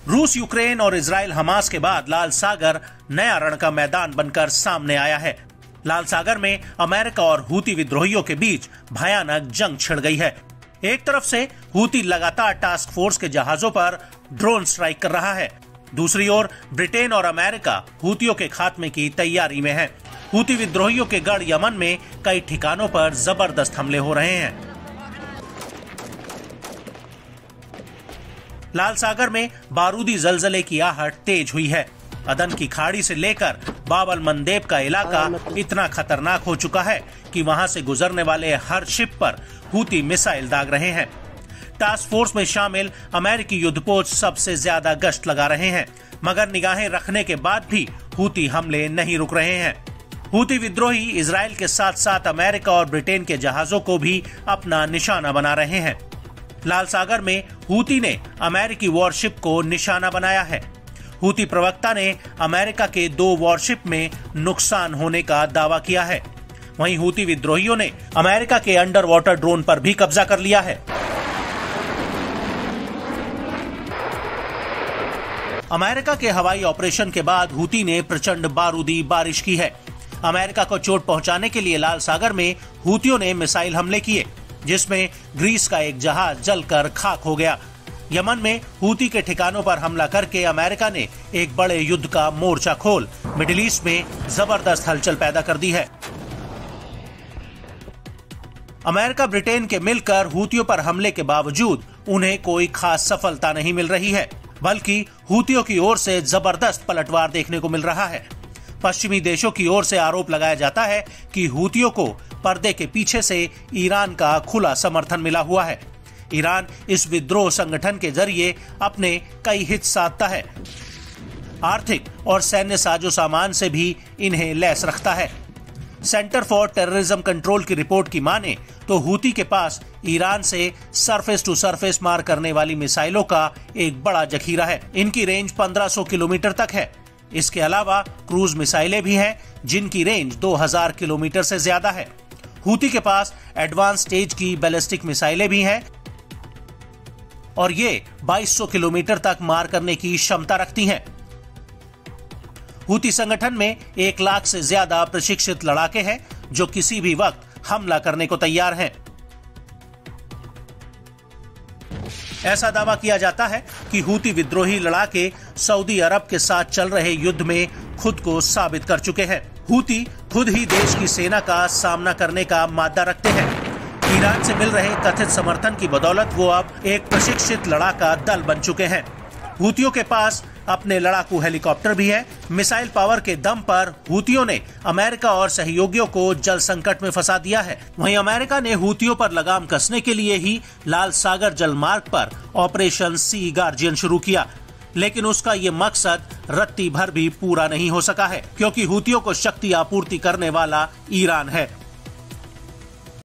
रूस, यूक्रेन और Israel Hamas के बाद लाल सागर नया रण का मैदान बनकर सामने आया है। लाल सागर में अमेरिका और हूती विद्रोहियों के बीच भयानक जंग छिड़ गई है। एक तरफ से हूती लगातार टास्क फोर्स के जहाजों पर ड्रोन स्ट्राइक कर रहा है, दूसरी ओर ब्रिटेन और अमेरिका हूतियों के खात्मे की तैयारी में है। हूती विद्रोहियों के गढ़ यमन में कई ठिकानों पर जबरदस्त हमले हो रहे हैं। लाल सागर में बारूदी जलजले की आहट तेज हुई है। अदन की खाड़ी से लेकर बाबल मंदेब का इलाका इतना खतरनाक हो चुका है कि वहां से गुजरने वाले हर शिप पर हूती मिसाइल दाग रहे हैं। टास्क फोर्स में शामिल अमेरिकी युद्धपोत सबसे ज्यादा गश्त लगा रहे हैं, मगर निगाहें रखने के बाद भी हूती हमले नहीं रुक रहे हैं। हूती विद्रोही इजराइल के साथ साथ अमेरिका और ब्रिटेन के जहाजों को भी अपना निशाना बना रहे हैं। लाल सागर में हूती ने अमेरिकी वॉरशिप को निशाना बनाया है। हूती प्रवक्ता ने अमेरिका के 2 वॉरशिप में नुकसान होने का दावा किया है। वहीं हूती विद्रोहियों ने अमेरिका के अंडर वाटर ड्रोन पर भी कब्जा कर लिया है। अमेरिका के हवाई ऑपरेशन के बाद हूती ने प्रचंड बारूदी बारिश की है। अमेरिका को चोट पहुंचाने के लिए लाल सागर में हूतियों ने मिसाइल हमले किए, जिसमें ग्रीस का एक जहाज जलकर खाक हो गया। यमन में हूती के ठिकानों पर हमला करके अमेरिका ने एक बड़े युद्ध का मोर्चा खोल मिडिल ईस्ट में जबरदस्त हलचल पैदा कर दी है। अमेरिका ब्रिटेन के मिलकर हूतियों पर हमले के बावजूद उन्हें कोई खास सफलता नहीं मिल रही है, बल्कि हूतियों की ओर से जबरदस्त पलटवार देखने को मिल रहा है। पश्चिमी देशों की ओर से आरोप लगाया जाता है कि हूतियों को पर्दे के पीछे से ईरान का खुला समर्थन मिला हुआ है। ईरान इस विद्रोह संगठन के जरिए अपने कई हित साधता है, आर्थिक और सैन्य साजो सामान से भी इन्हें लैस रखता है। सेंटर फॉर टेररिज्म कंट्रोल की रिपोर्ट की माने तो हूती के पास ईरान से सरफेस टू सरफेस मार करने वाली मिसाइलों का एक बड़ा जखीरा है। इनकी रेंज 1500 किलोमीटर तक है। इसके अलावा क्रूज मिसाइलें भी हैं, जिनकी रेंज 2000 किलोमीटर से ज्यादा है। हूती के पास एडवांस स्टेज की बैलिस्टिक मिसाइलें भी हैं और ये 2200 किलोमीटर तक मार करने की क्षमता रखती हैं। हूती संगठन में 1 लाख से ज्यादा प्रशिक्षित लड़ाके हैं, जो किसी भी वक्त हमला करने को तैयार हैं। ऐसा दावा किया जाता है कि हूती विद्रोही लड़ाके सऊदी अरब के साथ चल रहे युद्ध में खुद को साबित कर चुके हैं। हूती खुद ही देश की सेना का सामना करने का मादा रखते हैं। ईरान से मिल रहे कथित समर्थन की बदौलत वो अब एक प्रशिक्षित लड़ाका दल बन चुके हैं। हूतियों के पास अपने लड़ाकू हेलीकॉप्टर भी है। मिसाइल पावर के दम पर हूतियों ने अमेरिका और सहयोगियों को जल संकट में फंसा दिया है। वहीं अमेरिका ने हूतियों पर लगाम कसने के लिए ही लाल सागर जलमार्ग पर ऑपरेशन सी गार्जियन शुरू किया, लेकिन उसका ये मकसद रत्ती भर भी पूरा नहीं हो सका है, क्योंकि हूतियों को शक्ति आपूर्ति करने वाला ईरान है।